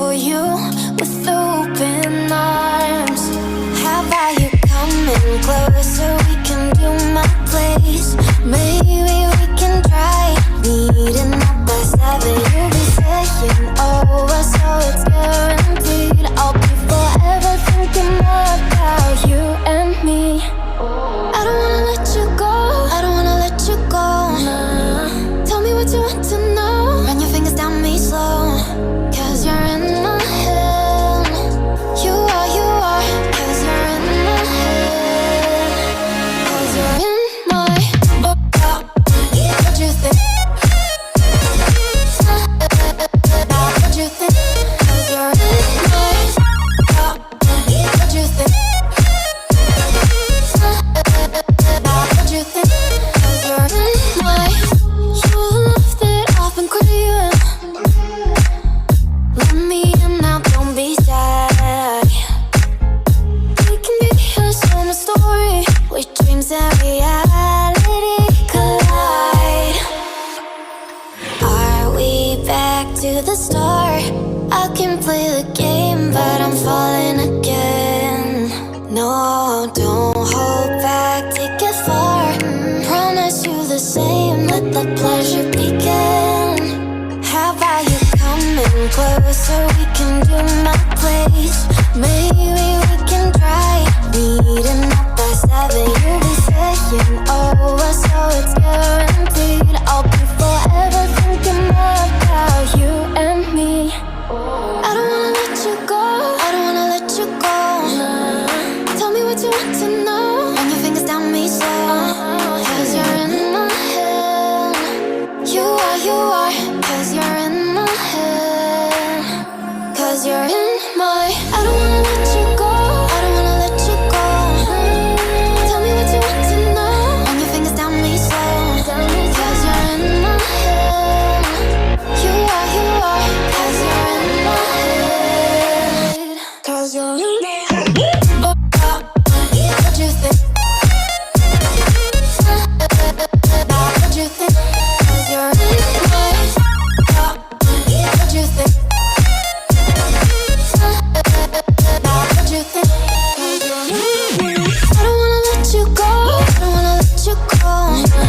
for you with open arms. How about you coming closer? We can do my place. Maybe we can try meeting up by 7. You'll be saying over, so it's guaranteed. I'll be forever thinking about you and me. I don't wanna let you go, I don't wanna let you go. Nah. Tell me what you want to know. Run your fingers down me slow, 'cause you're in my head. You are, 'cause you're in my head. 'Cause you're in my what you think? What you think? 'Cause you're in my what you think? What you think? 'Cause you're in my you love that I've been craving. Let me in now, don't be shy. We can be a summer story where dreams and reality collide. Are we back to the start? I can play the game, but I'm falling again. No, don't hold back, take it far. Promise you the same, let the pleasure begin. How about you coming closer? We can do my place. Maybe we can try meeting up by 7. You'll be saying over, so it's guaranteed. I'll be forever thinking about you and me. I don't wanna let you go, I don't wanna let you go. Nah. Tell me what you want to know. Run your fingers down me slow, 'cause you're in my head. You are, 'cause you're in my head. 'Cause you're in